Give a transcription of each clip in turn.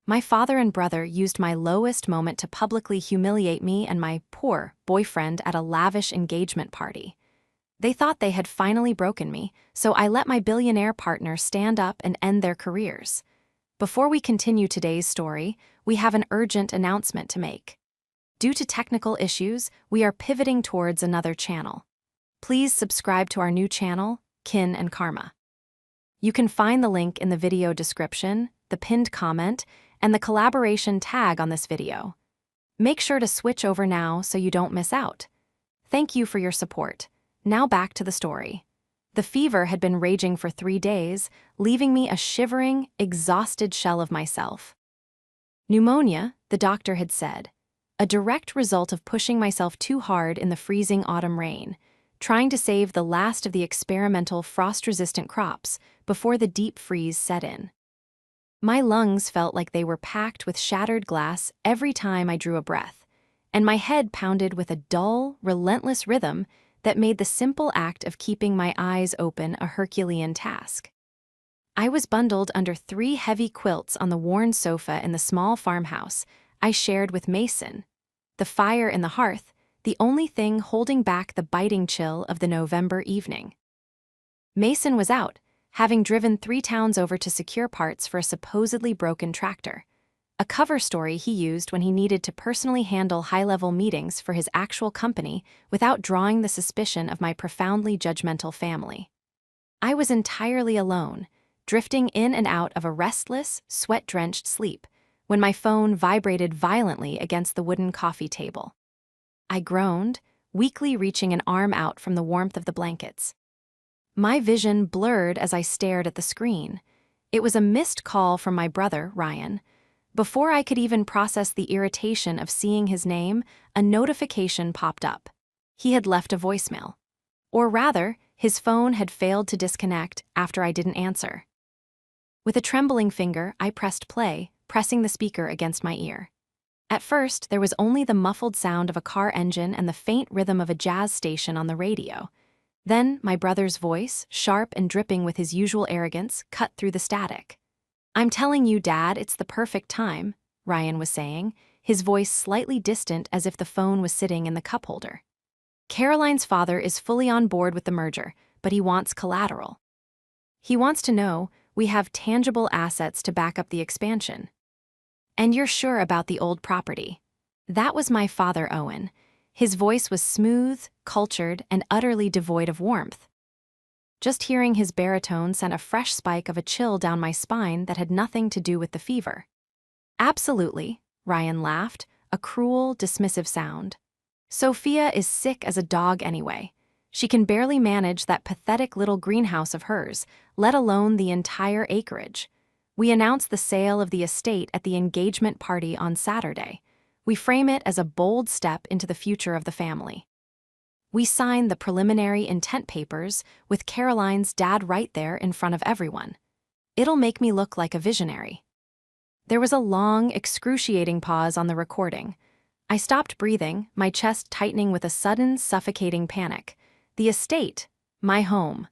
My father and brother used my lowest moment to publicly humiliate me and my poor boyfriend at a lavish engagement party. They thought they had finally broken me, so I let my billionaire partner stand up and end their careers. Before we continue today's story, we have an urgent announcement to make. Due to technical issues, we are pivoting towards another channel. Please subscribe to our new channel, Kin and Karma. You can find the link in the video description, the pinned comment, and the collaboration tag on this video. Make sure to switch over now so you don't miss out. Thank you for your support. Now back to the story. The fever had been raging for 3 days, leaving me a shivering, exhausted shell of myself. Pneumonia, the doctor had said, a direct result of pushing myself too hard in the freezing autumn rain, trying to save the last of the experimental frost-resistant crops before the deep freeze set in. My lungs felt like they were packed with shattered glass every time I drew a breath, and my head pounded with a dull, relentless rhythm that made the simple act of keeping my eyes open a Herculean task. I was bundled under 3 heavy quilts on the worn sofa in the small farmhouse I shared with Mason, the fire in the hearth, the only thing holding back the biting chill of the November evening. Mason was out, having driven 3 towns over to secure parts for a supposedly broken tractor, a cover story he used when he needed to personally handle high-level meetings for his actual company without drawing the suspicion of my profoundly judgmental family. I was entirely alone, drifting in and out of a restless, sweat-drenched sleep, when my phone vibrated violently against the wooden coffee table. I groaned, weakly reaching an arm out from the warmth of the blankets. My vision blurred as I stared at the screen. It was a missed call from my brother, Ryan. Before I could even process the irritation of seeing his name, a notification popped up. He had left a voicemail. Or rather, his phone had failed to disconnect after I didn't answer. With a trembling finger, I pressed play, pressing the speaker against my ear. At first, there was only the muffled sound of a car engine and the faint rhythm of a jazz station on the radio. Then, my brother's voice, sharp and dripping with his usual arrogance, cut through the static. "I'm telling you, Dad, it's the perfect time," Ryan was saying, his voice slightly distant as if the phone was sitting in the cup holder. "Caroline's father is fully on board with the merger, but he wants collateral. He wants to know we have tangible assets to back up the expansion. And you're sure about the old property?" That was my father, Owen. His voice was smooth, cultured, and utterly devoid of warmth. Just hearing his baritone sent a fresh spike of a chill down my spine that had nothing to do with the fever. "Absolutely," Ryan laughed, a cruel, dismissive sound. "Sophia is sick as a dog anyway. She can barely manage that pathetic little greenhouse of hers, let alone the entire acreage. We announced the sale of the estate at the engagement party on Saturday. We frame it as a bold step into the future of the family. We signed the preliminary intent papers with Caroline's dad right there in front of everyone. It'll make me look like a visionary." There was a long, excruciating pause on the recording. I stopped breathing, my chest tightening with a sudden, suffocating panic. The estate, my home.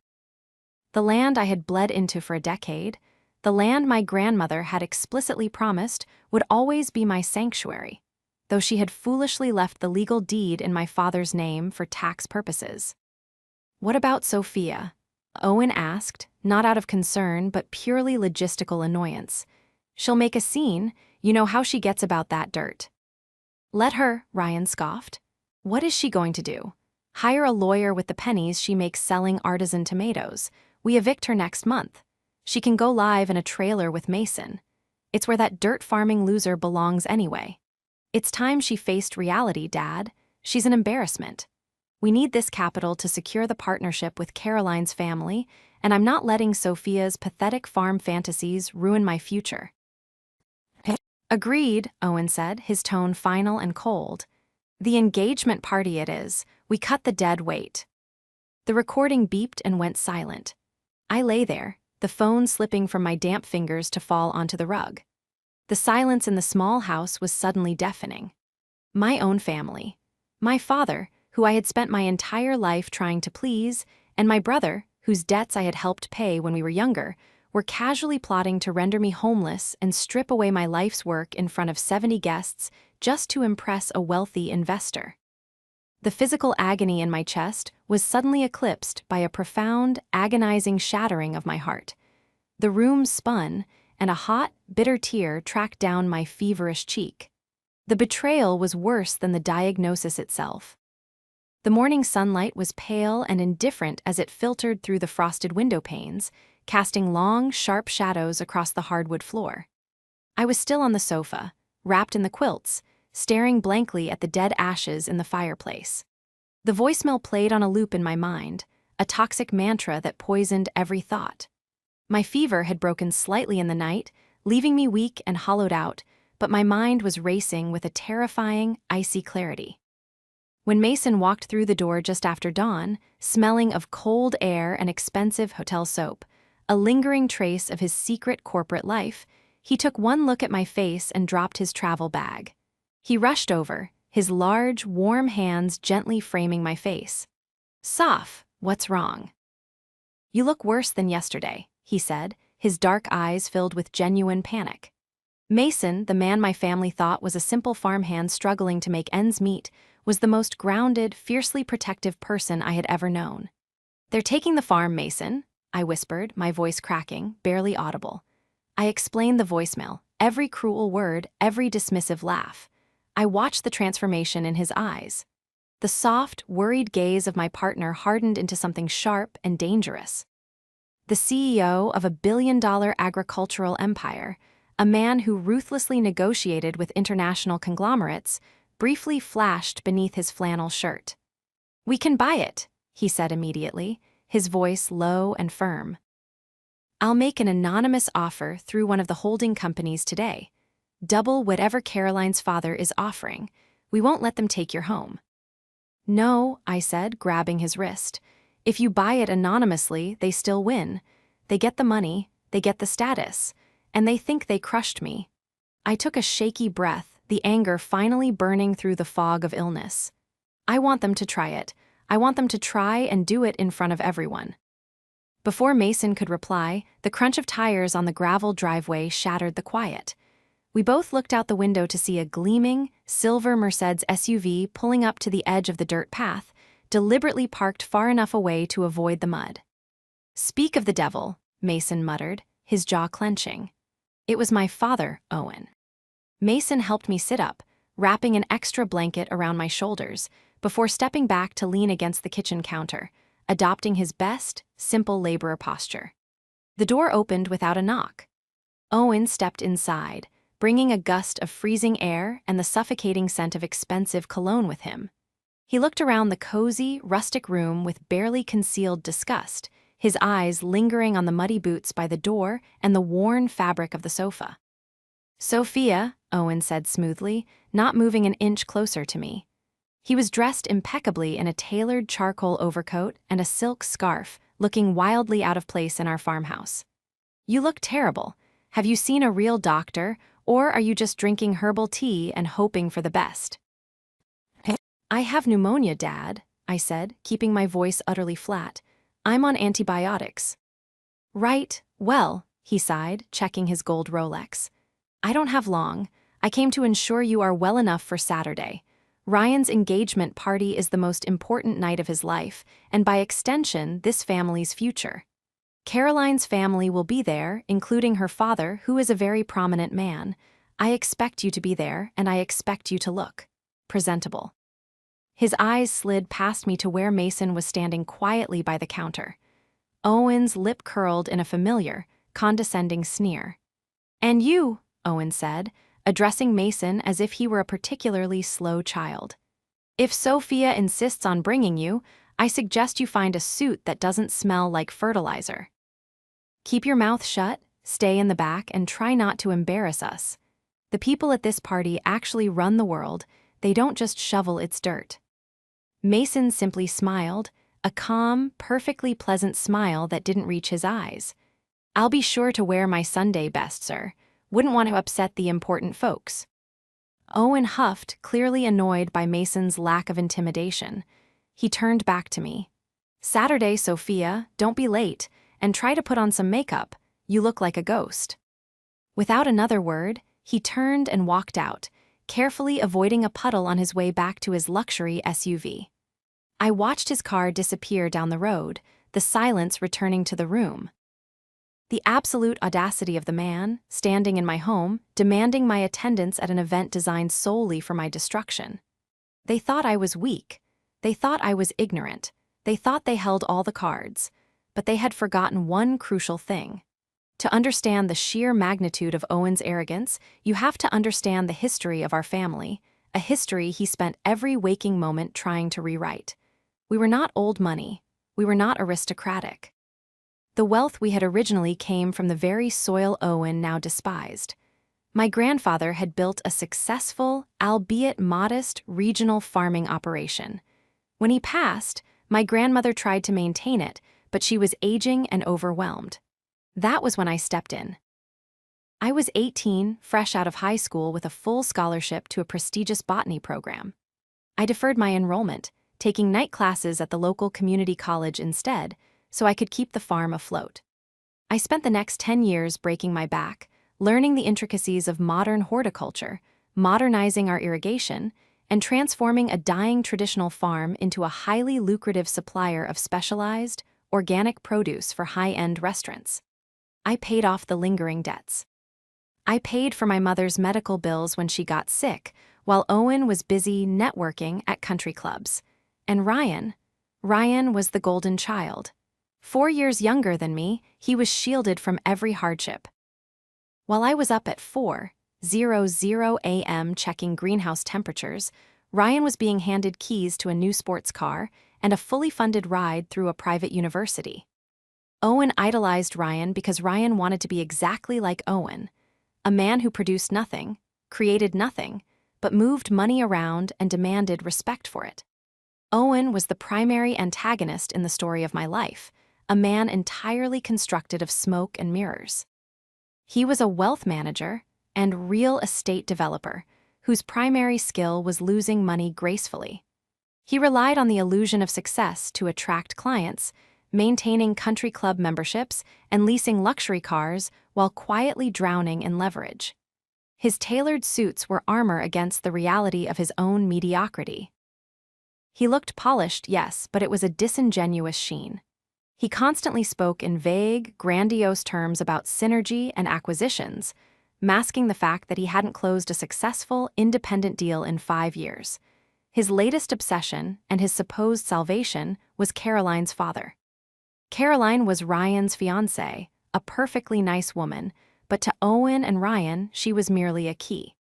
The land I had bled into for a decade, the land my grandmother had explicitly promised would always be my sanctuary, though she had foolishly left the legal deed in my father's name for tax purposes. "What about Sophia?" Owen asked, not out of concern but purely logistical annoyance. "She'll make a scene, you know how she gets about that dirt." "Let her," Ryan scoffed. "What is she going to do? Hire a lawyer with the pennies she makes selling artisan tomatoes. We evict her next month. She can go live in a trailer with Mason. It's where that dirt farming loser belongs anyway. It's time she faced reality, Dad. She's an embarrassment. We need this capital to secure the partnership with Caroline's family, and I'm not letting Sophia's pathetic farm fantasies ruin my future." "Agreed," Owen said, his tone final and cold. "The engagement party it is. We cut the dead weight." The recording beeped and went silent. I lay there, the phone slipping from my damp fingers to fall onto the rug. The silence in the small house was suddenly deafening. My own family. My father, who I had spent my entire life trying to please, and my brother, whose debts I had helped pay when we were younger, were casually plotting to render me homeless and strip away my life's work in front of 70 guests just to impress a wealthy investor. The physical agony in my chest was suddenly eclipsed by a profound, agonizing shattering of my heart. The room spun, and a hot, bitter tear tracked down my feverish cheek. The betrayal was worse than the diagnosis itself. The morning sunlight was pale and indifferent as it filtered through the frosted window panes, casting long, sharp shadows across the hardwood floor. I was still on the sofa, wrapped in the quilts, staring blankly at the dead ashes in the fireplace. The voicemail played on a loop in my mind, a toxic mantra that poisoned every thought. My fever had broken slightly in the night, leaving me weak and hollowed out, but my mind was racing with a terrifying, icy clarity. When Mason walked through the door just after dawn, smelling of cold air and expensive hotel soap, a lingering trace of his secret corporate life, he took one look at my face and dropped his travel bag. He rushed over, his large, warm hands gently framing my face. "Soph, what's wrong?" "You look worse than yesterday," he said, his dark eyes filled with genuine panic. Mason, the man my family thought was a simple farmhand struggling to make ends meet, was the most grounded, fiercely protective person I had ever known. "They're taking the farm, Mason," I whispered, my voice cracking, barely audible. I explained the voicemail, every cruel word, every dismissive laugh. I watched the transformation in his eyes. The soft, worried gaze of my partner hardened into something sharp and dangerous. The CEO of a billion-dollar agricultural empire, a man who ruthlessly negotiated with international conglomerates, briefly flashed beneath his flannel shirt. "We can buy it," he said immediately, his voice low and firm. "I'll make an anonymous offer through one of the holding companies today. Double whatever Caroline's father is offering. We won't let them take your home." "No," I said, grabbing his wrist. "If you buy it anonymously, they still win. They get the money, they get the status, and they think they crushed me." I took a shaky breath, the anger finally burning through the fog of illness. "I want them to try it. I want them to try and do it in front of everyone." Before Mason could reply, the crunch of tires on the gravel driveway shattered the quiet. We both looked out the window to see a gleaming, silver Mercedes SUV pulling up to the edge of the dirt path, deliberately parked far enough away to avoid the mud. "Speak of the devil," Mason muttered, his jaw clenching. "It was my father, Owen." Mason helped me sit up, wrapping an extra blanket around my shoulders, before stepping back to lean against the kitchen counter, adopting his best, simple laborer posture. The door opened without a knock. Owen stepped inside, bringing a gust of freezing air and the suffocating scent of expensive cologne with him. He looked around the cozy, rustic room with barely concealed disgust, his eyes lingering on the muddy boots by the door and the worn fabric of the sofa. "Sophia," Owen said smoothly, not moving an inch closer to me. He was dressed impeccably in a tailored charcoal overcoat and a silk scarf, looking wildly out of place in our farmhouse. "You look terrible. Have you seen a real doctor, or are you just drinking herbal tea and hoping for the best?" "I have pneumonia, Dad," I said, keeping my voice utterly flat. "I'm on antibiotics." "Right, well," he sighed, checking his gold Rolex. "I don't have long. I came to ensure you are well enough for Saturday. Ryan's engagement party is the most important night of his life, and by extension, this family's future. Caroline's family will be there, including her father, who is a very prominent man. I expect you to be there, and I expect you to look presentable." His eyes slid past me to where Mason was standing quietly by the counter. Owen's lip curled in a familiar, condescending sneer. "And you," Owen said, addressing Mason as if he were a particularly slow child. "If Sophia insists on bringing you, I suggest you find a suit that doesn't smell like fertilizer. Keep your mouth shut, stay in the back, and try not to embarrass us. The people at this party actually run the world, they don't just shovel its dirt." Mason simply smiled, a calm, perfectly pleasant smile that didn't reach his eyes. "I'll be sure to wear my Sunday best, sir. Wouldn't want to upset the important folks." Owen huffed, clearly annoyed by Mason's lack of intimidation. He turned back to me. "Saturday, Sophia, don't be late, and try to put on some makeup. You look like a ghost." Without another word, he turned and walked out, carefully avoiding a puddle on his way back to his luxury SUV. I watched his car disappear down the road, the silence returning to the room. The absolute audacity of the man, standing in my home, demanding my attendance at an event designed solely for my destruction. They thought I was weak. They thought I was ignorant. They thought they held all the cards. But they had forgotten one crucial thing. To understand the sheer magnitude of Owen's arrogance, you have to understand the history of our family, a history he spent every waking moment trying to rewrite. We were not old money. We were not aristocratic. The wealth we had originally came from the very soil Owen now despised. My grandfather had built a successful, albeit modest, regional farming operation. When he passed, my grandmother tried to maintain it, but she was aging and overwhelmed. That was when I stepped in. I was 18, fresh out of high school with a full scholarship to a prestigious botany program. I deferred my enrollment, taking night classes at the local community college instead, so I could keep the farm afloat. I spent the next 10 years breaking my back, learning the intricacies of modern horticulture, modernizing our irrigation, and transforming a dying traditional farm into a highly lucrative supplier of specialized, organic produce for high-end restaurants. I paid off the lingering debts. I paid for my mother's medical bills when she got sick, while Owen was busy networking at country clubs. And Ryan was the golden child. 4 years younger than me, he was shielded from every hardship. While I was up at 4:00 a.m. checking greenhouse temperatures, Ryan was being handed keys to a new sports car and a fully funded ride through a private university. Owen idolized Ryan because Ryan wanted to be exactly like Owen, a man who produced nothing, created nothing, but moved money around and demanded respect for it. Owen was the primary antagonist in the story of my life, a man entirely constructed of smoke and mirrors. He was a wealth manager and real estate developer whose primary skill was losing money gracefully. He relied on the illusion of success to attract clients, maintaining country club memberships and leasing luxury cars while quietly drowning in leverage. His tailored suits were armor against the reality of his own mediocrity. He looked polished, yes, but it was a disingenuous sheen. He constantly spoke in vague, grandiose terms about synergy and acquisitions, masking the fact that he hadn't closed a successful, independent deal in 5 years. His latest obsession, and his supposed salvation, was Caroline's father. Caroline was Ryan's fiancée, a perfectly nice woman, but to Owen and Ryan, she was merely a key.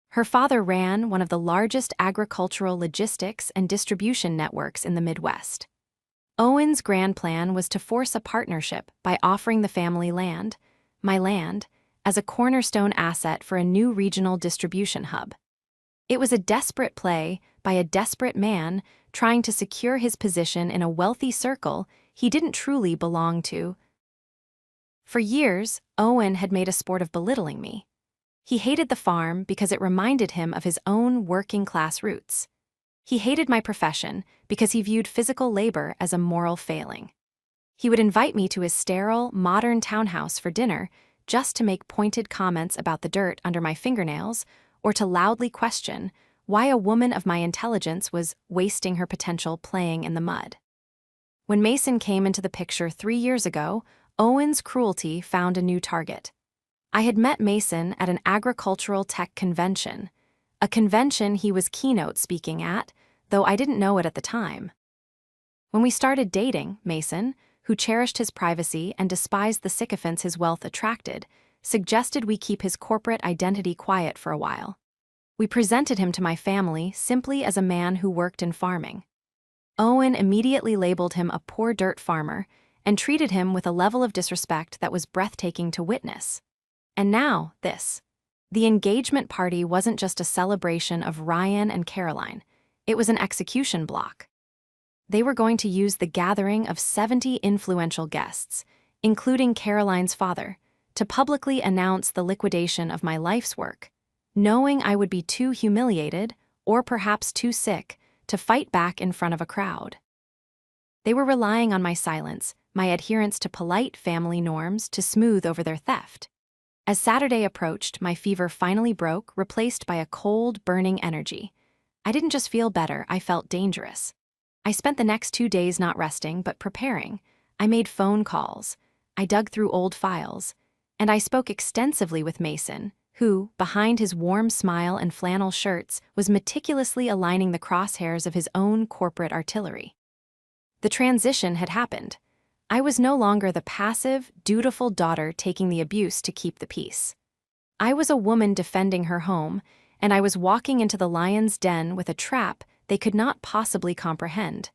Her father ran one of the largest agricultural logistics and distribution networks in the Midwest. Owen's grand plan was to force a partnership by offering the family land, my land, as a cornerstone asset for a new regional distribution hub. It was a desperate play by a desperate man trying to secure his position in a wealthy circle he didn't truly belong to. For years, Owen had made a sport of belittling me. He hated the farm because it reminded him of his own working-class roots. He hated my profession because he viewed physical labor as a moral failing. He would invite me to his sterile, modern townhouse for dinner just to make pointed comments about the dirt under my fingernails or to loudly question why a woman of my intelligence was wasting her potential playing in the mud. When Mason came into the picture 3 years ago, Owen's cruelty found a new target. I had met Mason at an agricultural tech convention, a convention he was keynote speaking at, though I didn't know it at the time. When we started dating, Mason, who cherished his privacy and despised the sycophants his wealth attracted, suggested we keep his corporate identity quiet for a while. We presented him to my family simply as a man who worked in farming. Owen immediately labeled him a poor dirt farmer and treated him with a level of disrespect that was breathtaking to witness. And now, this. The engagement party wasn't just a celebration of Ryan and Caroline, it was an execution block. They were going to use the gathering of 70 influential guests, including Caroline's father, to publicly announce the liquidation of my life's work, knowing I would be too humiliated, or perhaps too sick, to fight back in front of a crowd. They were relying on my silence, my adherence to polite family norms to smooth over their theft. As Saturday approached, my fever finally broke, replaced by a cold, burning energy. I didn't just feel better, I felt dangerous. I spent the next 2 days not resting, but preparing. I made phone calls. I dug through old files. And I spoke extensively with Mason, who, behind his warm smile and flannel shirts, was meticulously aligning the crosshairs of his own corporate artillery. The transition had happened. I was no longer the passive, dutiful daughter taking the abuse to keep the peace. I was a woman defending her home, and I was walking into the lion's den with a trap they could not possibly comprehend.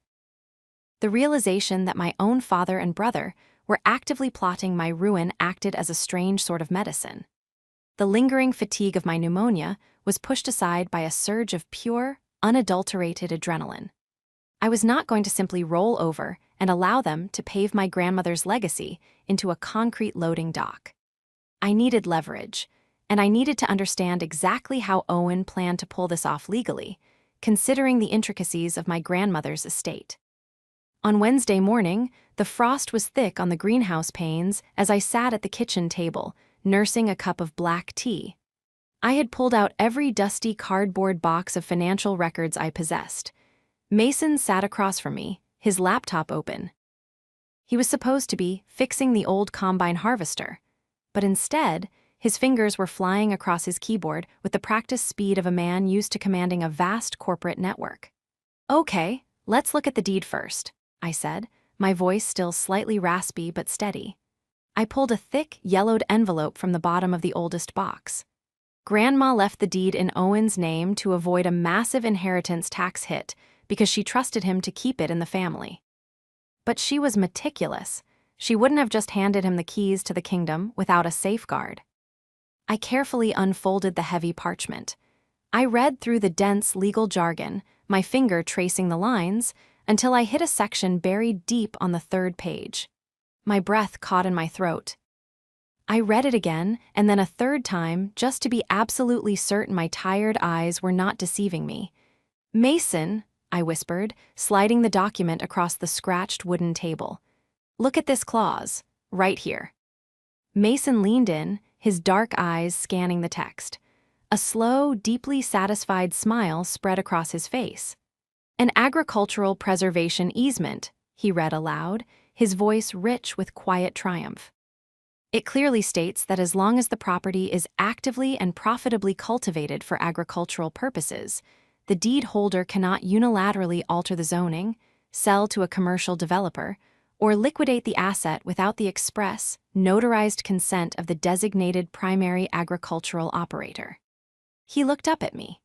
The realization that my own father and brother were actively plotting my ruin acted as a strange sort of medicine. The lingering fatigue of my pneumonia was pushed aside by a surge of pure, unadulterated adrenaline. I was not going to simply roll over and allow them to pave my grandmother's legacy into a concrete loading dock. I needed leverage, and I needed to understand exactly how Owen planned to pull this off legally, considering the intricacies of my grandmother's estate. On Wednesday morning, the frost was thick on the greenhouse panes as I sat at the kitchen table, nursing a cup of black tea. I had pulled out every dusty cardboard box of financial records I possessed. Mason sat across from me, his laptop open. He was supposed to be fixing the old combine harvester, but instead, his fingers were flying across his keyboard with the practiced speed of a man used to commanding a vast corporate network. "Okay, let's look at the deed first," I said, my voice still slightly raspy but steady. I pulled a thick, yellowed envelope from the bottom of the oldest box. Grandma left the deed in Owen's name to avoid a massive inheritance tax hit because she trusted him to keep it in the family. But she was meticulous. She wouldn't have just handed him the keys to the kingdom without a safeguard. I carefully unfolded the heavy parchment. I read through the dense legal jargon, my finger tracing the lines, until I hit a section buried deep on the 3rd page. My breath caught in my throat. I read it again, and then a 3rd time, just to be absolutely certain my tired eyes were not deceiving me. "Mason," I whispered, sliding the document across the scratched wooden table. "Look at this clause, right here." Mason leaned in, his dark eyes scanning the text. A slow, deeply satisfied smile spread across his face. "An agricultural preservation easement," he read aloud, his voice rich with quiet triumph. "It clearly states that as long as the property is actively and profitably cultivated for agricultural purposes, the deed holder cannot unilaterally alter the zoning, sell to a commercial developer, or liquidate the asset without the express, notarized consent of the designated primary agricultural operator." He looked up at me.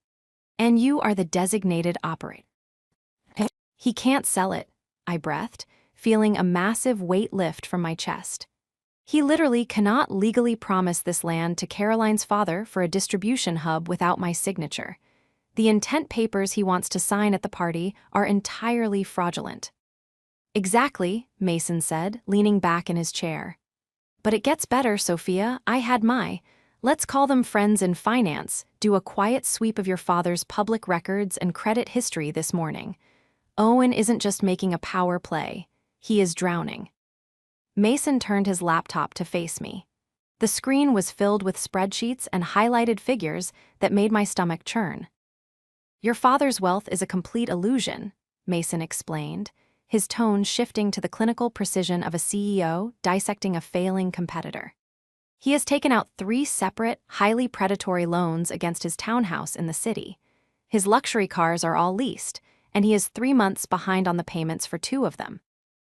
"And you are the designated operator." "He can't sell it," I breathed, feeling a massive weight lift from my chest. "He literally cannot legally promise this land to Caroline's father for a distribution hub without my signature. The intent papers he wants to sign at the party are entirely fraudulent." "Exactly," Mason said, leaning back in his chair. "But it gets better, Sophia. I had let's call them friends in finance, do a quiet sweep of your father's public records and credit history this morning. Owen isn't just making a power play, he is drowning." Mason turned his laptop to face me. The screen was filled with spreadsheets and highlighted figures that made my stomach churn. "Your father's wealth is a complete illusion," Mason explained, his tone shifting to the clinical precision of a CEO dissecting a failing competitor. "He has taken out 3 separate, highly predatory loans against his townhouse in the city. His luxury cars are all leased, and he is 3 months behind on the payments for 2 of them.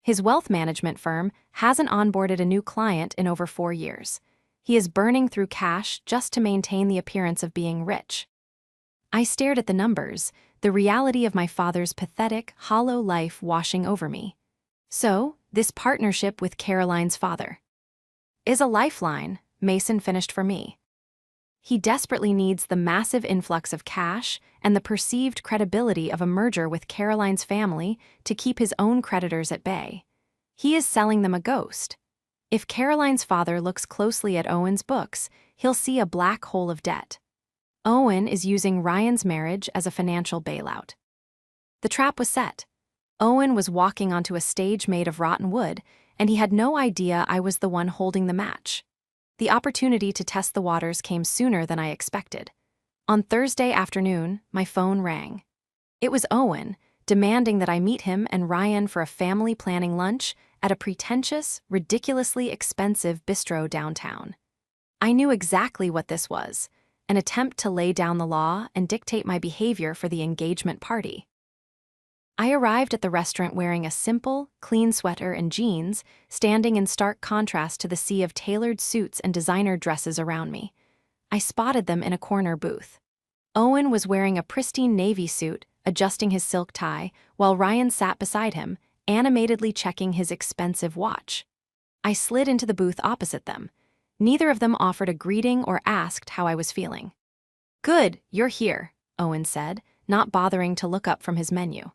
His wealth management firm hasn't onboarded a new client in over 4 years. He is burning through cash just to maintain the appearance of being rich." I stared at the numbers, the reality of my father's pathetic, hollow life washing over me. "So, this partnership with Caroline's father is a lifeline," Mason finished for me. "He desperately needs the massive influx of cash and the perceived credibility of a merger with Caroline's family to keep his own creditors at bay. He is selling them a ghost. If Caroline's father looks closely at Owen's books, he'll see a black hole of debt. Owen is using Ryan's marriage as a financial bailout." The trap was set. Owen was walking onto a stage made of rotten wood, and he had no idea I was the one holding the match. The opportunity to test the waters came sooner than I expected. On Thursday afternoon, my phone rang. It was Owen, demanding that I meet him and Ryan for a family planning lunch at a pretentious, ridiculously expensive bistro downtown. I knew exactly what this was, an attempt to lay down the law and dictate my behavior for the engagement party. I arrived at the restaurant wearing a simple, clean sweater and jeans, standing in stark contrast to the sea of tailored suits and designer dresses around me. I spotted them in a corner booth. Owen was wearing a pristine navy suit, adjusting his silk tie, while Ryan sat beside him, animatedly checking his expensive watch. I slid into the booth opposite them. Neither of them offered a greeting or asked how I was feeling. "Good, you're here," Owen said, not bothering to look up from his menu.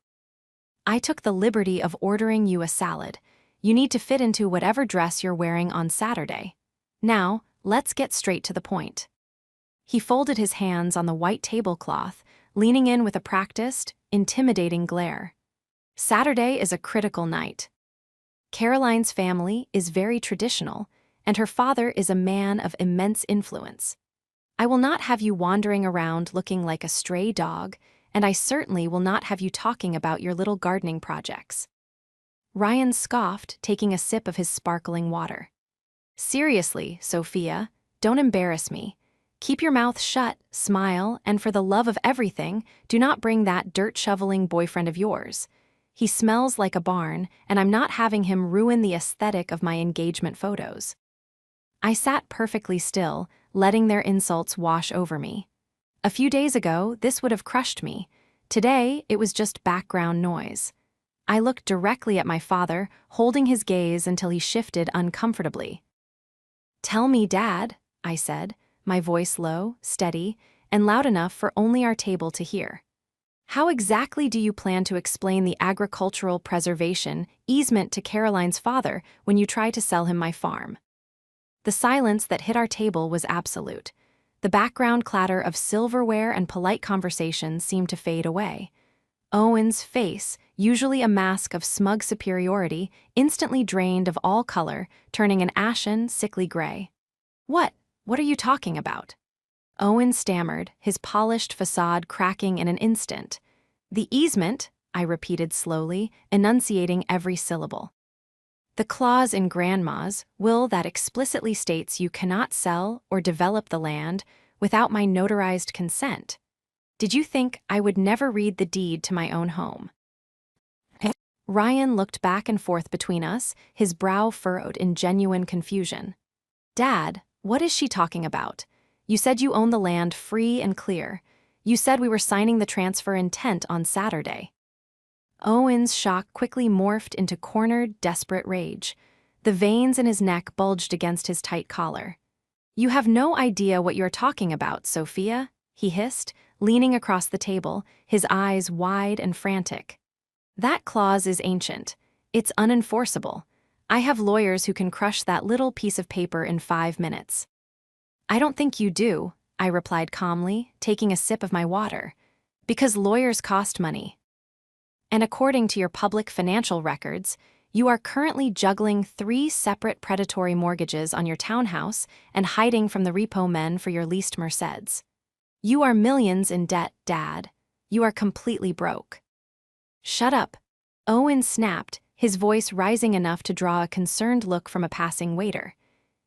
"I took the liberty of ordering you a salad. You need to fit into whatever dress you're wearing on Saturday. Now, let's get straight to the point." He folded his hands on the white tablecloth, leaning in with a practiced, intimidating glare. "Saturday is a critical night. Caroline's family is very traditional, and her father is a man of immense influence. I will not have you wandering around looking like a stray dog, and I certainly will not have you talking about your little gardening projects." Ryan scoffed, taking a sip of his sparkling water. "Seriously, Sophia, don't embarrass me. Keep your mouth shut, smile, and for the love of everything, do not bring that dirt-shoveling boyfriend of yours. He smells like a barn, and I'm not having him ruin the aesthetic of my engagement photos." I sat perfectly still, letting their insults wash over me. A few days ago, this would have crushed me. Today, it was just background noise. I looked directly at my father, holding his gaze until he shifted uncomfortably. "Tell me, Dad," I said, my voice low, steady, and loud enough for only our table to hear. "How exactly do you plan to explain the agricultural preservation easement to Caroline's father when you try to sell him my farm?" The silence that hit our table was absolute. The background clatter of silverware and polite conversation seemed to fade away. Owen's face, usually a mask of smug superiority, instantly drained of all color, turning an ashen, sickly gray. What are you talking about?" Owen stammered, his polished facade cracking in an instant. "The easement," I repeated slowly, enunciating every syllable. "The clause in Grandma's will that explicitly states you cannot sell or develop the land without my notarized consent. Did you think I would never read the deed to my own home?" Ryan looked back and forth between us, his brow furrowed in genuine confusion. "Dad, what is she talking about? You said you own the land free and clear. You said we were signing the transfer intent on Saturday." Owen's shock quickly morphed into cornered, desperate rage. The veins in his neck bulged against his tight collar. "You have no idea what you're talking about, Sophia," he hissed, leaning across the table, his eyes wide and frantic. "That clause is ancient. It's unenforceable. I have lawyers who can crush that little piece of paper in 5 minutes." "I don't think you do," I replied calmly, taking a sip of my water. "Because lawyers cost money. And according to your public financial records, you are currently juggling 3 separate predatory mortgages on your townhouse and hiding from the repo men for your leased Mercedes. You are millions in debt, Dad. You are completely broke." "Shut up," Owen snapped, his voice rising enough to draw a concerned look from a passing waiter.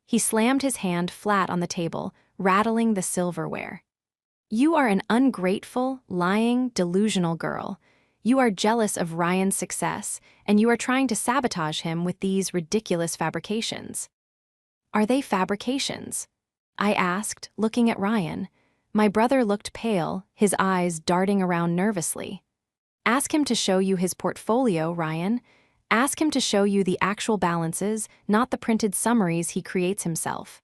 He slammed his hand flat on the table, rattling the silverware. "You are an ungrateful, lying, delusional girl. You are jealous of Ryan's success, and you are trying to sabotage him with these ridiculous fabrications." "Are they fabrications?" I asked, looking at Ryan. My brother looked pale, his eyes darting around nervously. "Ask him to show you his portfolio, Ryan. Ask him to show you the actual balances, not the printed summaries he creates himself."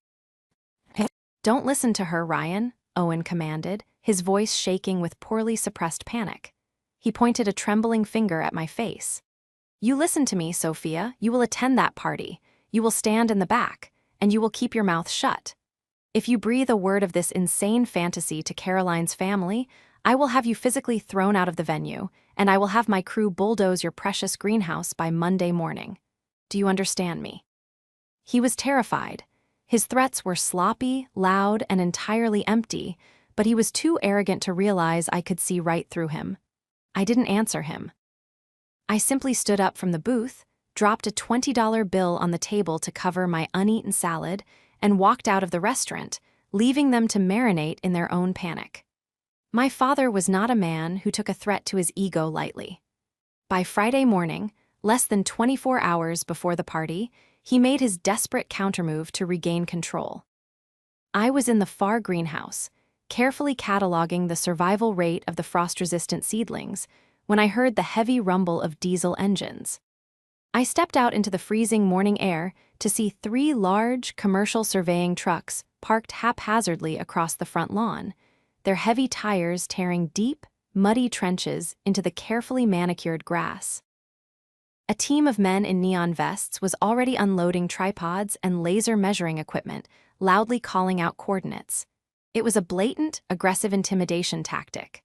"Don't listen to her, Ryan," Owen commanded, his voice shaking with poorly suppressed panic. He pointed a trembling finger at my face. "You listen to me, Sophia. You will attend that party. You will stand in the back, and you will keep your mouth shut. If you breathe a word of this insane fantasy to Caroline's family, I will have you physically thrown out of the venue, and I will have my crew bulldoze your precious greenhouse by Monday morning. Do you understand me? He was terrified. His threats were sloppy, loud, and entirely empty, but he was too arrogant to realize I could see right through him. I didn't answer him. I simply stood up from the booth, dropped a $20 bill on the table to cover my uneaten salad, and walked out of the restaurant, leaving them to marinate in their own panic. My father was not a man who took a threat to his ego lightly. By Friday morning, less than 24 hours before the party, he made his desperate countermove to regain control. I was in the far greenhouse, carefully cataloging the survival rate of the frost-resistant seedlings, when I heard the heavy rumble of diesel engines. I stepped out into the freezing morning air to see 3 large, commercial surveying trucks parked haphazardly across the front lawn, their heavy tires tearing deep, muddy trenches into the carefully manicured grass. A team of men in neon vests was already unloading tripods and laser measuring equipment, loudly calling out coordinates. It was a blatant, aggressive intimidation tactic.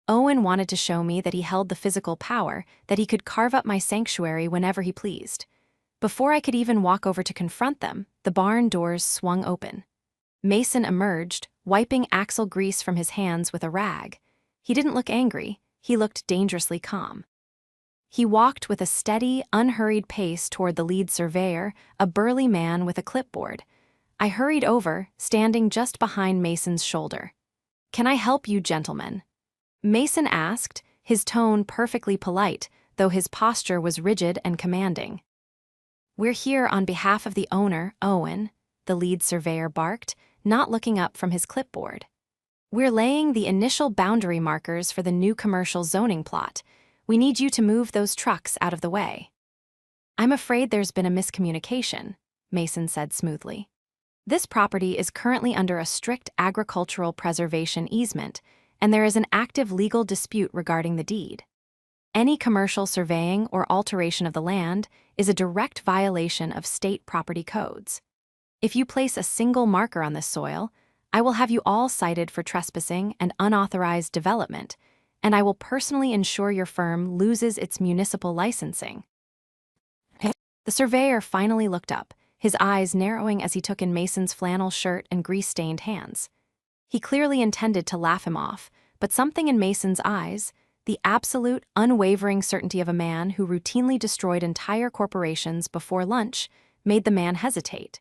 Owen wanted to show me that he held the physical power, that he could carve up my sanctuary whenever he pleased. Before I could even walk over to confront them, the barn doors swung open. Mason emerged, wiping axle grease from his hands with a rag. He didn't look angry, he looked dangerously calm. He walked with a steady, unhurried pace toward the lead surveyor, a burly man with a clipboard. I hurried over, standing just behind Mason's shoulder. "Can I help you, gentlemen?" Mason asked, his tone perfectly polite, though his posture was rigid and commanding. "We're here on behalf of the owner, Owen," the lead surveyor barked, not looking up from his clipboard. "We're laying the initial boundary markers for the new commercial zoning plot. We need you to move those trucks out of the way." "I'm afraid there's been a miscommunication," Mason said smoothly. "This property is currently under a strict agricultural preservation easement, and there is an active legal dispute regarding the deed. Any commercial surveying or alteration of the land is a direct violation of state property codes. If you place a single marker on this soil, I will have you all cited for trespassing and unauthorized development, and I will personally ensure your firm loses its municipal licensing." The surveyor finally looked up, his eyes narrowing as he took in Mason's flannel shirt and grease-stained hands. He clearly intended to laugh him off, but something in Mason's eyes, the absolute, unwavering certainty of a man who routinely destroyed entire corporations before lunch, made the man hesitate.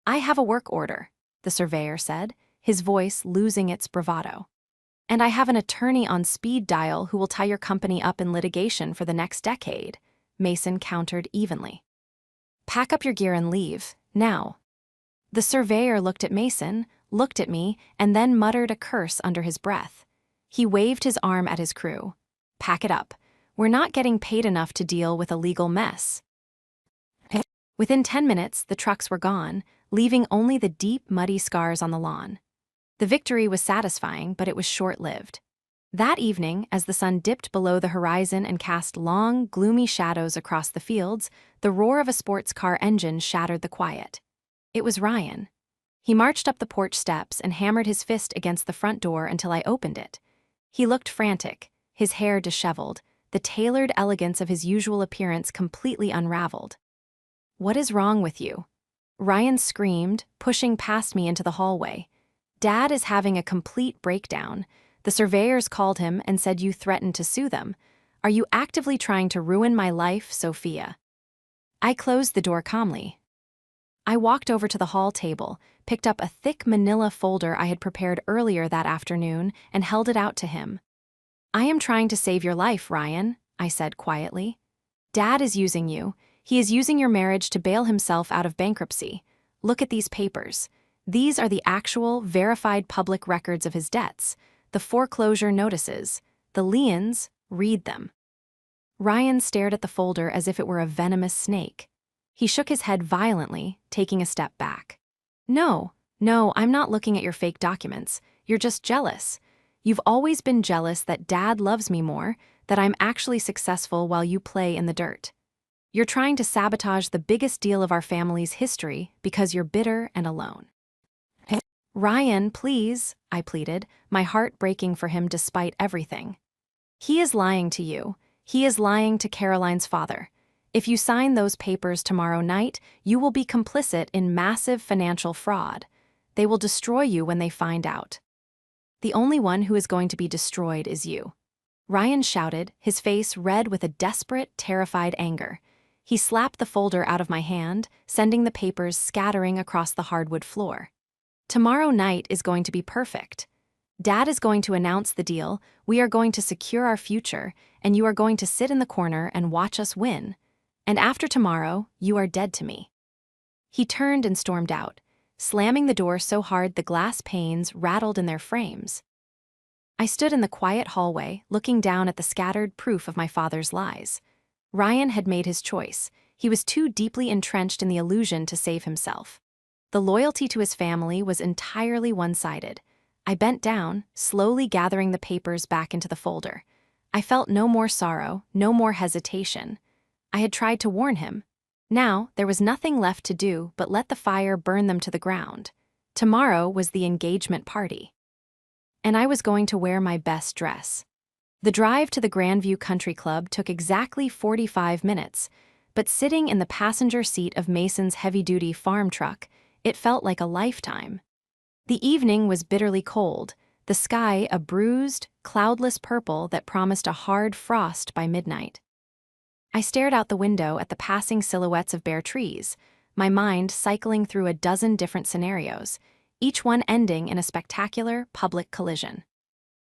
"I have a work order," the surveyor said, his voice losing its bravado. "And I have an attorney on speed dial who will tie your company up in litigation for the next decade," Mason countered evenly. "Pack up your gear and leave, now." The surveyor looked at Mason, looked at me, and then muttered a curse under his breath. He waved his arm at his crew. "Pack it up. We're not getting paid enough to deal with a legal mess." Within 10 minutes, the trucks were gone, leaving only the deep, muddy scars on the lawn. The victory was satisfying, but it was short-lived. That evening, as the sun dipped below the horizon and cast long, gloomy shadows across the fields, the roar of a sports car engine shattered the quiet. It was Ryan. He marched up the porch steps and hammered his fist against the front door until I opened it. He looked frantic, his hair disheveled, the tailored elegance of his usual appearance completely unraveled. "What is wrong with you?" Ryan screamed, pushing past me into the hallway. "Dad is having a complete breakdown. The surveyors called him and said you threatened to sue them. Are you actively trying to ruin my life, Sophia?" I closed the door calmly. I walked over to the hall table, picked up a thick manila folder I had prepared earlier that afternoon, and held it out to him. "I am trying to save your life, Ryan," I said quietly. "Dad is using you. He is using your marriage to bail himself out of bankruptcy. Look at these papers. These are the actual, verified public records of his debts, the foreclosure notices, the liens, read them." Ryan stared at the folder as if it were a venomous snake. He shook his head violently, taking a step back. No, I'm not looking at your fake documents. You're just jealous. You've always been jealous that Dad loves me more, that I'm actually successful while you play in the dirt. You're trying to sabotage the biggest deal of our family's history because you're bitter and alone." "Ryan, please," I pleaded, my heart breaking for him despite everything. "He is lying to you. He is lying to Caroline's father. If you sign those papers tomorrow night, you will be complicit in massive financial fraud. They will destroy you when they find out. The only one who is going to be destroyed is you." Ryan shouted, his face red with a desperate, terrified anger. He slapped the folder out of my hand, sending the papers scattering across the hardwood floor. "Tomorrow night is going to be perfect. Dad is going to announce the deal, we are going to secure our future, and you are going to sit in the corner and watch us win. And after tomorrow, you are dead to me." He turned and stormed out, slamming the door so hard the glass panes rattled in their frames. I stood in the quiet hallway, looking down at the scattered proof of my father's lies. Ryan had made his choice. He was too deeply entrenched in the illusion to save himself. The loyalty to his family was entirely one-sided. I bent down, slowly gathering the papers back into the folder. I felt no more sorrow, no more hesitation. I had tried to warn him. Now, there was nothing left to do but let the fire burn them to the ground. Tomorrow was the engagement party. And I was going to wear my best dress. The drive to the Grandview Country Club took exactly 45 minutes, but sitting in the passenger seat of Mason's heavy-duty farm truck, it felt like a lifetime. The evening was bitterly cold, the sky a bruised, cloudless purple that promised a hard frost by midnight. I stared out the window at the passing silhouettes of bare trees, my mind cycling through a dozen different scenarios, each one ending in a spectacular public collision.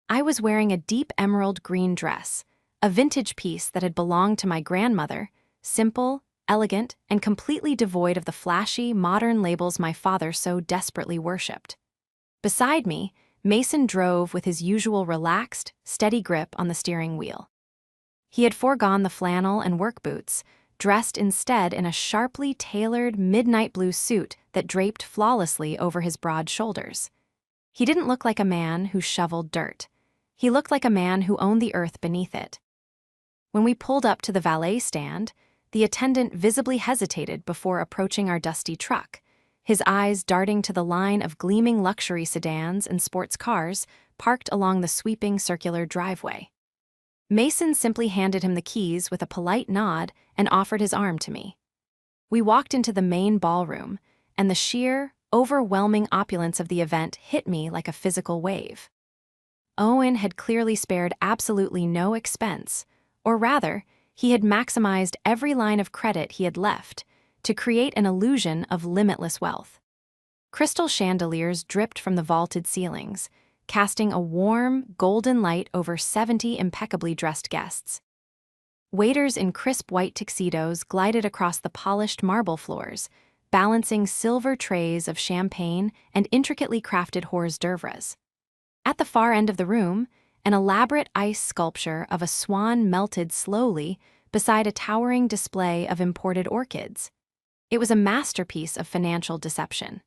I was wearing a deep emerald green dress, a vintage piece that had belonged to my grandmother, simple, elegant, and completely devoid of the flashy, modern labels my father so desperately worshipped. Beside me, Mason drove with his usual relaxed, steady grip on the steering wheel. He had foregone the flannel and work boots, dressed instead in a sharply tailored midnight blue suit that draped flawlessly over his broad shoulders. He didn't look like a man who shoveled dirt. He looked like a man who owned the earth beneath it. When we pulled up to the valet stand, the attendant visibly hesitated before approaching our dusty truck, his eyes darting to the line of gleaming luxury sedans and sports cars parked along the sweeping circular driveway. Mason simply handed him the keys with a polite nod and offered his arm to me. We walked into the main ballroom, and the sheer, overwhelming opulence of the event hit me like a physical wave. Owen had clearly spared absolutely no expense, or rather, he had maximized every line of credit he had left to create an illusion of limitless wealth. Crystal chandeliers dripped from the vaulted ceilings, casting a warm, golden light over 70 impeccably dressed guests. Waiters in crisp white tuxedos glided across the polished marble floors, balancing silver trays of champagne and intricately crafted hors d'oeuvres. At the far end of the room, an elaborate ice sculpture of a swan melted slowly beside a towering display of imported orchids. It was a masterpiece of financial deception.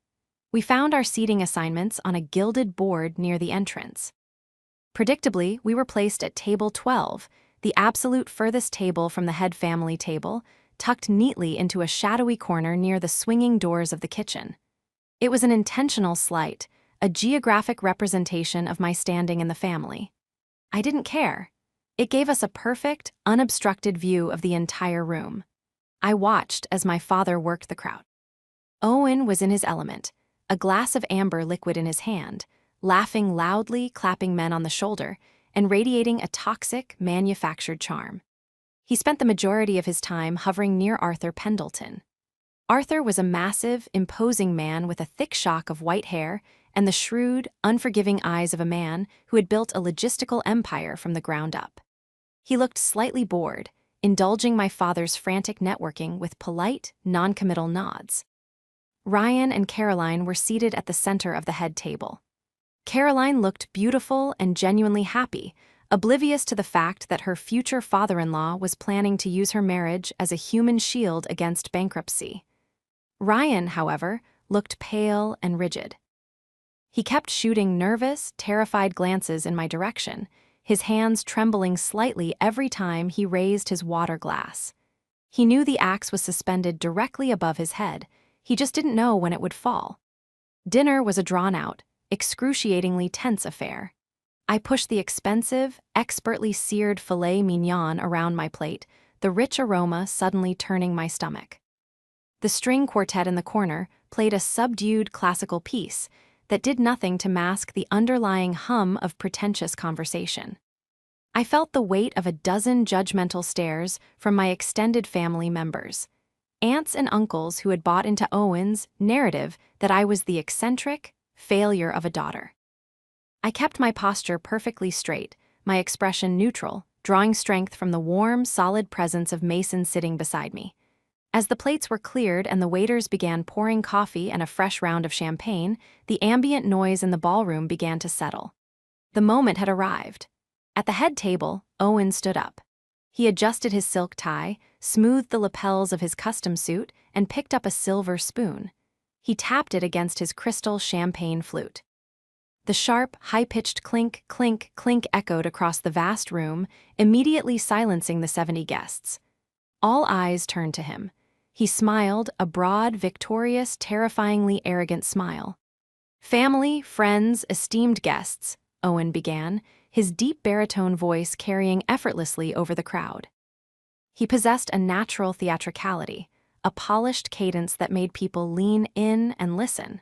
We found our seating assignments on a gilded board near the entrance. Predictably, we were placed at table 12, the absolute furthest table from the head family table, tucked neatly into a shadowy corner near the swinging doors of the kitchen. It was an intentional slight, a geographic representation of my standing in the family. I didn't care. It gave us a perfect, unobstructed view of the entire room. I watched as my father worked the crowd. Owen was in his element, a glass of amber liquid in his hand, laughing loudly, clapping men on the shoulder, and radiating a toxic, manufactured charm. He spent the majority of his time hovering near Arthur Pendleton. Arthur was a massive, imposing man with a thick shock of white hair and the shrewd, unforgiving eyes of a man who had built a logistical empire from the ground up. He looked slightly bored, indulging my father's frantic networking with polite, non-committal nods. Ryan and Caroline were seated at the center of the head table. Caroline looked beautiful and genuinely happy, oblivious to the fact that her future father-in-law was planning to use her marriage as a human shield against bankruptcy. Ryan, however, looked pale and rigid. He kept shooting nervous, terrified glances in my direction, his hands trembling slightly every time he raised his water glass. He knew the axe was suspended directly above his head, he just didn't know when it would fall. Dinner was a drawn-out, excruciatingly tense affair. I pushed the expensive, expertly seared filet mignon around my plate, the rich aroma suddenly turning my stomach. The string quartet in the corner played a subdued classical piece that did nothing to mask the underlying hum of pretentious conversation. I felt the weight of a dozen judgmental stares from my extended family members, aunts and uncles who had bought into Owen's narrative that I was the eccentric failure of a daughter. I kept my posture perfectly straight, my expression neutral, drawing strength from the warm, solid presence of Mason sitting beside me. As the plates were cleared and the waiters began pouring coffee and a fresh round of champagne, the ambient noise in the ballroom began to settle. The moment had arrived. At the head table, Owen stood up. He adjusted his silk tie, smoothed the lapels of his custom suit, and picked up a silver spoon. He tapped it against his crystal champagne flute. The sharp, high-pitched clink, clink, clink echoed across the vast room, immediately silencing the 70 guests. All eyes turned to him. He smiled, a broad, victorious, terrifyingly arrogant smile. "Family, friends, esteemed guests," Owen began, his deep baritone voice carrying effortlessly over the crowd. He possessed a natural theatricality, a polished cadence that made people lean in and listen.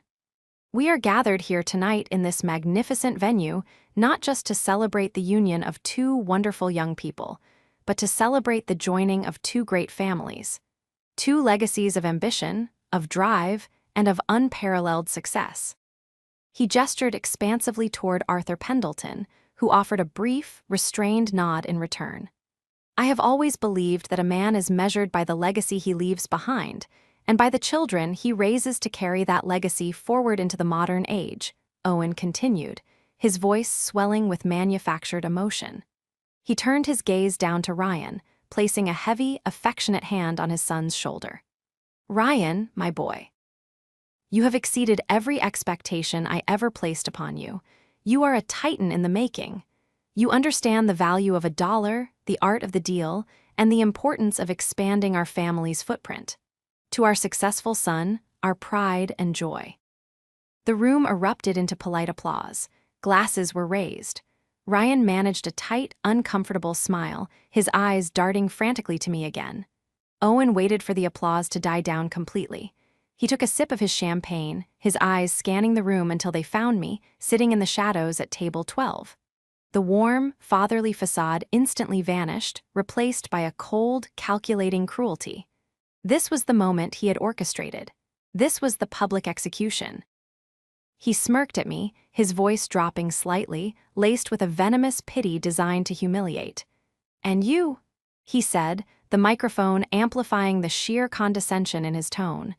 "We are gathered here tonight in this magnificent venue, not just to celebrate the union of two wonderful young people, but to celebrate the joining of two great families. Two legacies of ambition, of drive, and of unparalleled success." He gestured expansively toward Arthur Pendleton, who offered a brief, restrained nod in return. "I have always believed that a man is measured by the legacy he leaves behind, and by the children he raises to carry that legacy forward into the modern age," Owen continued, his voice swelling with manufactured emotion. He turned his gaze down to Ryan, placing a heavy, affectionate hand on his son's shoulder. "Ryan, my boy, you have exceeded every expectation I ever placed upon you. You are a titan in the making. You understand the value of a dollar, the art of the deal, and the importance of expanding our family's footprint. To our successful son, our pride and joy." The room erupted into polite applause. Glasses were raised. Ryan managed a tight, uncomfortable smile, his eyes darting frantically to me again. Owen waited for the applause to die down completely. He took a sip of his champagne, his eyes scanning the room until they found me, sitting in the shadows at table 12. The warm, fatherly facade instantly vanished, replaced by a cold, calculating cruelty. This was the moment he had orchestrated. This was the public execution. He smirked at me, his voice dropping slightly, laced with a venomous pity designed to humiliate. "And you," he said, the microphone amplifying the sheer condescension in his tone.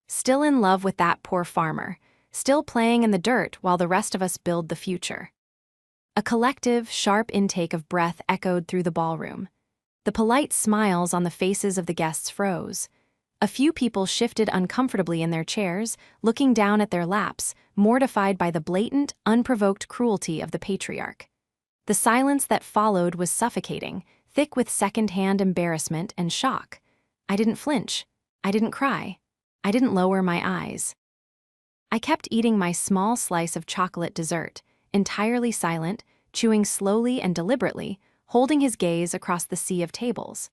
"Still in love with that poor farmer, still playing in the dirt while the rest of us build the future." A collective, sharp intake of breath echoed through the ballroom. The polite smiles on the faces of the guests froze. A few people shifted uncomfortably in their chairs, looking down at their laps, mortified by the blatant, unprovoked cruelty of the patriarch. The silence that followed was suffocating, thick with second-hand embarrassment and shock. I didn't flinch. I didn't cry. I didn't lower my eyes. I kept eating my small slice of chocolate dessert, entirely silent, chewing slowly and deliberately, holding his gaze across the sea of tables.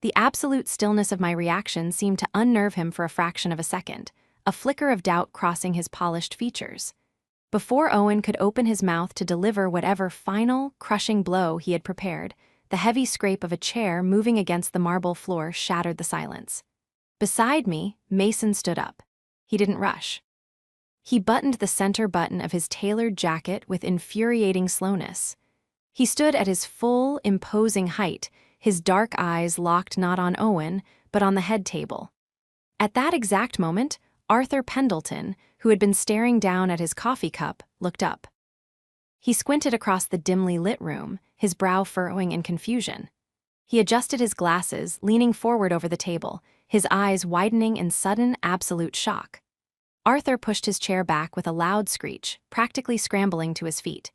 The absolute stillness of my reaction seemed to unnerve him for a fraction of a second, a flicker of doubt crossing his polished features. Before Owen could open his mouth to deliver whatever final, crushing blow he had prepared, the heavy scrape of a chair moving against the marble floor shattered the silence. Beside me, Mason stood up. He didn't rush. He buttoned the center button of his tailored jacket with infuriating slowness. He stood at his full, imposing height, his dark eyes locked not on Owen, but on the head table. At that exact moment, Arthur Pendleton, who had been staring down at his coffee cup, looked up. He squinted across the dimly lit room, his brow furrowing in confusion. He adjusted his glasses, leaning forward over the table, his eyes widening in sudden, absolute shock. Arthur pushed his chair back with a loud screech, practically scrambling to his feet.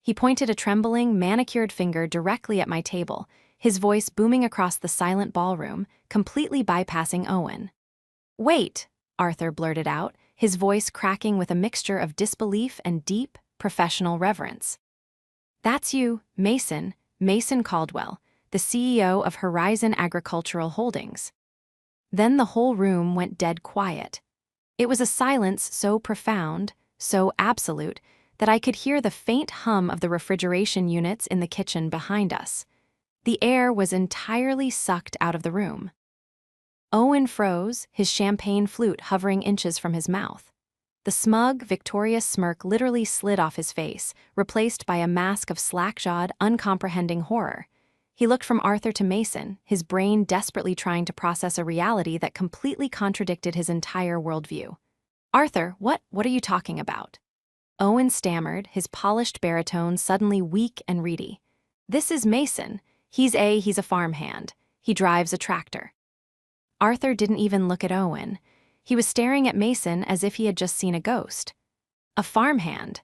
He pointed a trembling, manicured finger directly at my table, his voice booming across the silent ballroom, completely bypassing Owen. "Wait," Arthur blurted out, his voice cracking with a mixture of disbelief and deep, professional reverence. "That's you, Mason Caldwell, the CEO of Horizon Agricultural Holdings. Then the whole room went dead quiet. It was a silence so profound, so absolute, that I could hear the faint hum of the refrigeration units in the kitchen behind us. The air was entirely sucked out of the room. Owen froze, his champagne flute hovering inches from his mouth. The smug, victorious smirk literally slid off his face, replaced by a mask of slack-jawed, uncomprehending horror. He looked from Arthur to Mason, his brain desperately trying to process a reality that completely contradicted his entire worldview. "Arthur, what are you talking about?" Owen stammered, his polished baritone suddenly weak and reedy. "This is Mason. He's a farmhand. He drives a tractor." Arthur didn't even look at Owen. He was staring at Mason as if he had just seen a ghost. "A farmhand?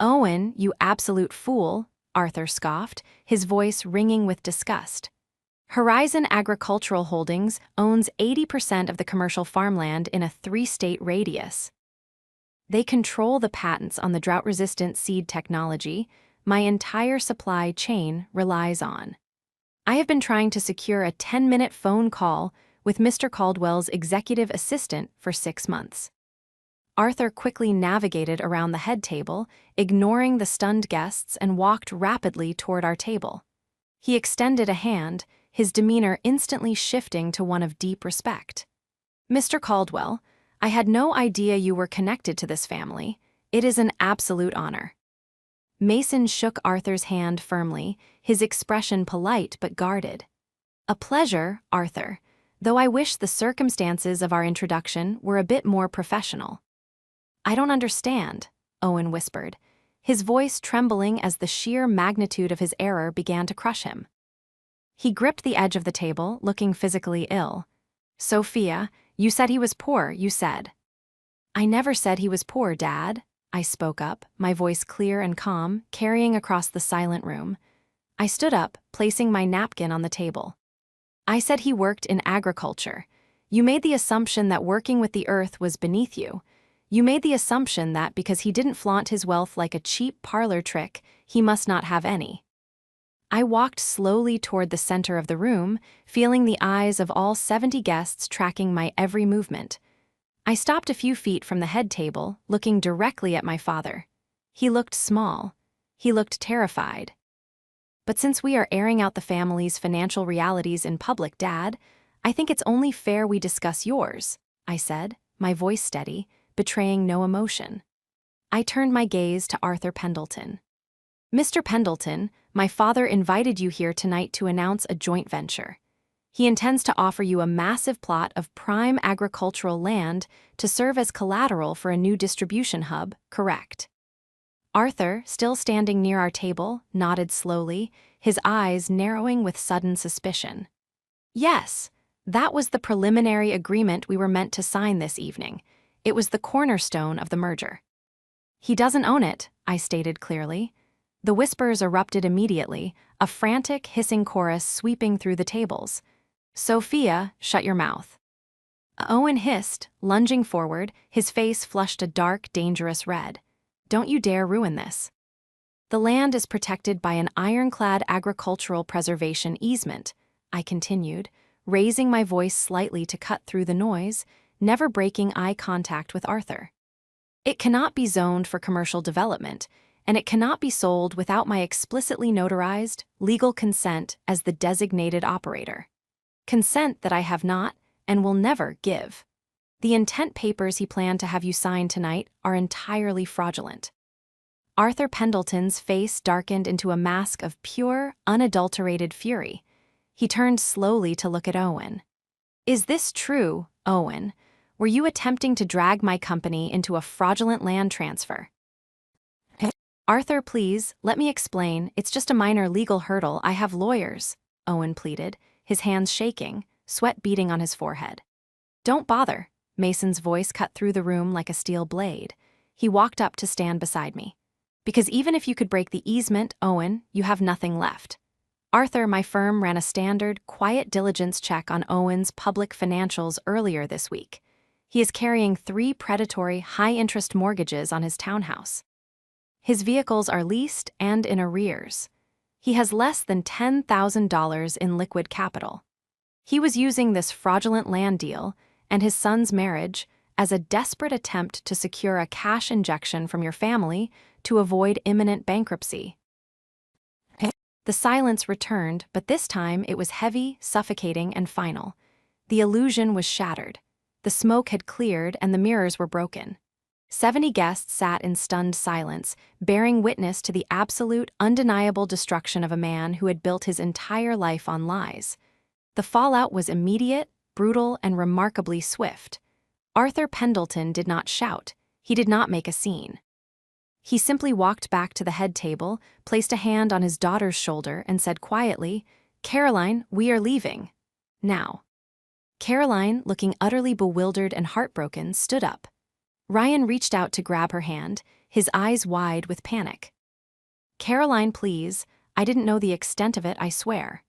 Owen, you absolute fool," Arthur scoffed, his voice ringing with disgust. "Horizon Agricultural Holdings owns 80% of the commercial farmland in a 3-state radius. They control the patents on the drought-resistant seed technology my entire supply chain relies on. I have been trying to secure a 10-minute phone call with Mr. Caldwell's executive assistant for 6 months." Arthur quickly navigated around the head table, ignoring the stunned guests, and walked rapidly toward our table. He extended a hand, his demeanor instantly shifting to one of deep respect. "Mr. Caldwell, I had no idea you were connected to this family. It is an absolute honor." Mason shook Arthur's hand firmly, his expression polite but guarded. "A pleasure, Arthur, though I wish the circumstances of our introduction were a bit more professional." "I don't understand," Owen whispered, his voice trembling as the sheer magnitude of his error began to crush him. He gripped the edge of the table, looking physically ill. "Sophia, you said he was poor, you said." "I never said he was poor, Dad," I spoke up, my voice clear and calm, carrying across the silent room. I stood up, placing my napkin on the table. "I said he worked in agriculture. You made the assumption that working with the earth was beneath you. You made the assumption that because he didn't flaunt his wealth like a cheap parlor trick, he must not have any." I walked slowly toward the center of the room, feeling the eyes of all 70 guests tracking my every movement. I stopped a few feet from the head table, looking directly at my father. He looked small. He looked terrified. "But since we are airing out the family's financial realities in public, Dad, I think it's only fair we discuss yours," I said, my voice steady, betraying no emotion. I turned my gaze to Arthur Pendleton. "Mr. Pendleton, my father invited you here tonight to announce a joint venture. He intends to offer you a massive plot of prime agricultural land to serve as collateral for a new distribution hub, correct?" Arthur, still standing near our table, nodded slowly, his eyes narrowing with sudden suspicion. "Yes, that was the preliminary agreement we were meant to sign this evening. It was the cornerstone of the merger." "He doesn't own it," I stated clearly. The whispers erupted immediately, a frantic, hissing chorus sweeping through the tables. "Sophia, shut your mouth." Owen hissed, lunging forward, his face flushed a dark, dangerous red. "Don't you dare ruin this." "The land is protected by an ironclad agricultural preservation easement," I continued, raising my voice slightly to cut through the noise, never breaking eye contact with Arthur. "It cannot be zoned for commercial development, and it cannot be sold without my explicitly notarized, legal consent as the designated operator. Consent that I have not and will never give. The intent papers he planned to have you sign tonight are entirely fraudulent." Arthur Pendleton's face darkened into a mask of pure, unadulterated fury. He turned slowly to look at Owen. "Is this true, Owen? Were you attempting to drag my company into a fraudulent land transfer?" "Arthur, please, let me explain. It's just a minor legal hurdle. I have lawyers," Owen pleaded, his hands shaking, sweat beading on his forehead. "Don't bother." Mason's voice cut through the room like a steel blade. He walked up to stand beside me. "Because even if you could break the easement, Owen, you have nothing left. Arthur, my firm ran a standard, quiet diligence check on Owen's public financials earlier this week. He is carrying 3 predatory, high-interest mortgages on his townhouse. His vehicles are leased and in arrears. He has less than $10,000 in liquid capital. He was using this fraudulent land deal and his son's marriage as a desperate attempt to secure a cash injection from your family to avoid imminent bankruptcy. The silence returned, but this time it was heavy, suffocating, and final. The illusion was shattered. The smoke had cleared and the mirrors were broken. 70 guests sat in stunned silence, bearing witness to the absolute, undeniable destruction of a man who had built his entire life on lies. The fallout was immediate, brutal, and remarkably swift. Arthur Pendleton did not shout. He did not make a scene. He simply walked back to the head table, placed a hand on his daughter's shoulder, and said quietly, "Caroline, we are leaving. Now." Caroline, looking utterly bewildered and heartbroken, stood up. Ryan reached out to grab her hand, his eyes wide with panic. "Caroline, please. I didn't know the extent of it, I swear."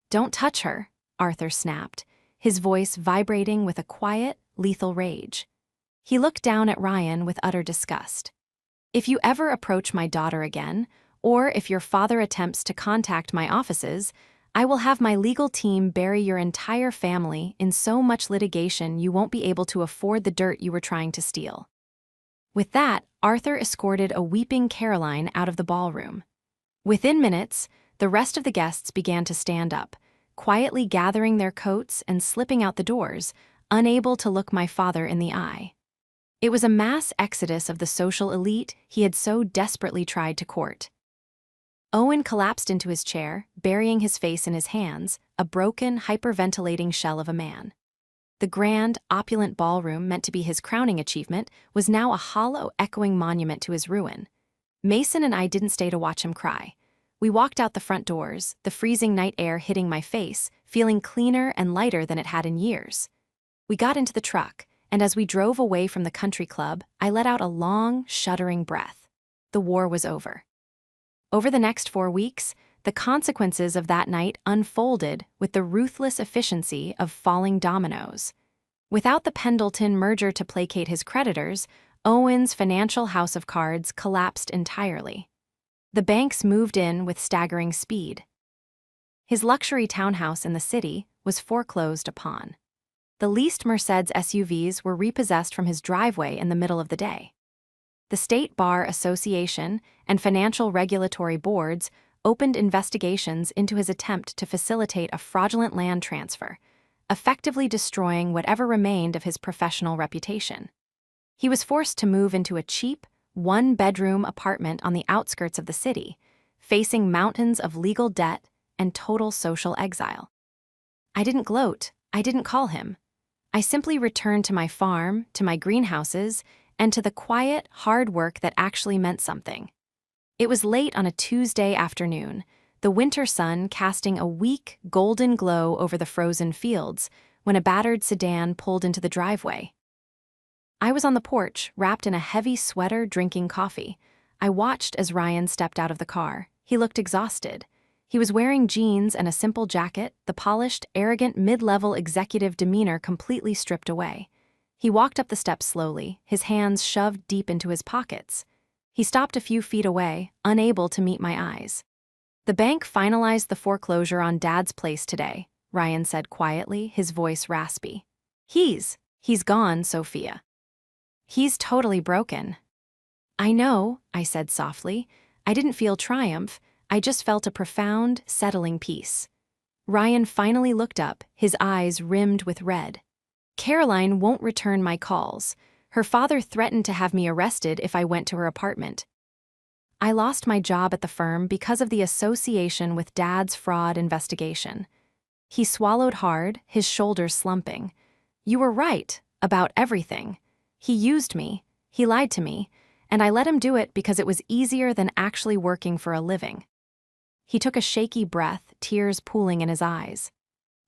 "Don't touch her," Arthur snapped, his voice vibrating with a quiet, lethal rage. He looked down at Ryan with utter disgust. "If you ever approach my daughter again, or if your father attempts to contact my offices, I will have my legal team bury your entire family in so much litigation you won't be able to afford the dirt you were trying to steal." With that, Arthur escorted a weeping Caroline out of the ballroom. Within minutes, the rest of the guests began to stand up, quietly gathering their coats and slipping out the doors, unable to look my father in the eye. It was a mass exodus of the social elite he had so desperately tried to court. Owen collapsed into his chair, burying his face in his hands, a broken, hyperventilating shell of a man. The grand, opulent ballroom meant to be his crowning achievement was now a hollow, echoing monument to his ruin. Mason and I didn't stay to watch him cry. We walked out the front doors, the freezing night air hitting my face, feeling cleaner and lighter than it had in years. We got into the truck, and as we drove away from the country club, I let out a long, shuddering breath. The war was over. Over the next 4 weeks, the consequences of that night unfolded with the ruthless efficiency of falling dominoes. Without the Pendleton merger to placate his creditors, Owen's financial house of cards collapsed entirely. The banks moved in with staggering speed. His luxury townhouse in the city was foreclosed upon. The leased Mercedes SUVs were repossessed from his driveway in the middle of the day. The State Bar Association and financial regulatory boards opened investigations into his attempt to facilitate a fraudulent land transfer, effectively destroying whatever remained of his professional reputation. He was forced to move into a cheap, one-bedroom apartment on the outskirts of the city, facing mountains of legal debt and total social exile. I didn't gloat. I didn't call him. I simply returned to my farm, to my greenhouses, and to the quiet, hard work that actually meant something. It was late on a Tuesday afternoon, the winter sun casting a weak, golden glow over the frozen fields, when a battered sedan pulled into the driveway. I was on the porch, wrapped in a heavy sweater, drinking coffee. I watched as Ryan stepped out of the car. He looked exhausted. He was wearing jeans and a simple jacket, the polished, arrogant, mid-level executive demeanor completely stripped away. He walked up the steps slowly, his hands shoved deep into his pockets. He stopped a few feet away, unable to meet my eyes. "The bank finalized the foreclosure on Dad's place today," Ryan said quietly, his voice raspy. He's gone, Sophia. He's totally broken." "I know," I said softly. I didn't feel triumph. I just felt a profound, settling peace. Ryan finally looked up, his eyes rimmed with red. "Caroline won't return my calls. Her father threatened to have me arrested if I went to her apartment. I lost my job at the firm because of the association with Dad's fraud investigation." He swallowed hard, his shoulders slumping. "You were right, about everything. He used me, he lied to me, and I let him do it because it was easier than actually working for a living." He took a shaky breath, tears pooling in his eyes.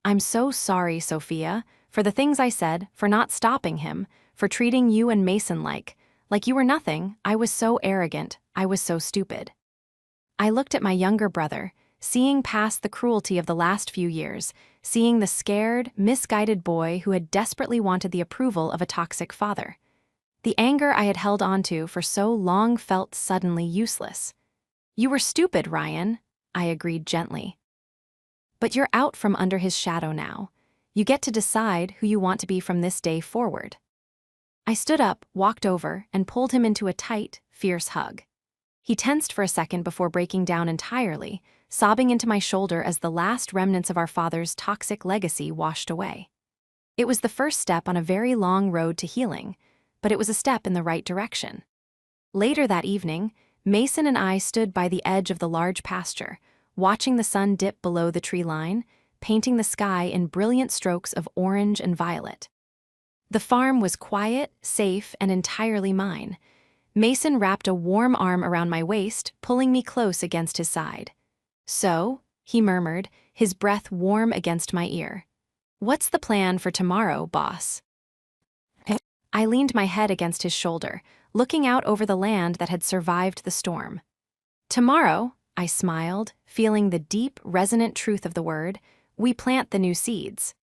"I'm so sorry, Sophia, for the things I said, for not stopping him, for treating you and Mason like you were nothing. I was so arrogant, I was so stupid." I looked at my younger brother, seeing past the cruelty of the last few years, seeing the scared, misguided boy who had desperately wanted the approval of a toxic father. The anger I had held onto for so long felt suddenly useless. "You were stupid, Ryan," I agreed gently. But you're out from under his shadow now. You get to decide who you want to be from this day forward. I stood up, walked over, and pulled him into a tight, fierce hug. He tensed for a second before breaking down entirely, sobbing into my shoulder as the last remnants of our father's toxic legacy washed away. It was the first step on a very long road to healing, but it was a step in the right direction. Later that evening, Mason and I stood by the edge of the large pasture, watching the sun dip below the tree line, painting the sky in brilliant strokes of orange and violet. The farm was quiet, safe, and entirely mine. Mason wrapped a warm arm around my waist, pulling me close against his side. "So," he murmured, his breath warm against my ear. "What's the plan for tomorrow, boss?" I leaned my head against his shoulder, looking out over the land that had survived the storm. "Tomorrow," I smiled, feeling the deep, resonant truth of the word, "we plant the new seeds."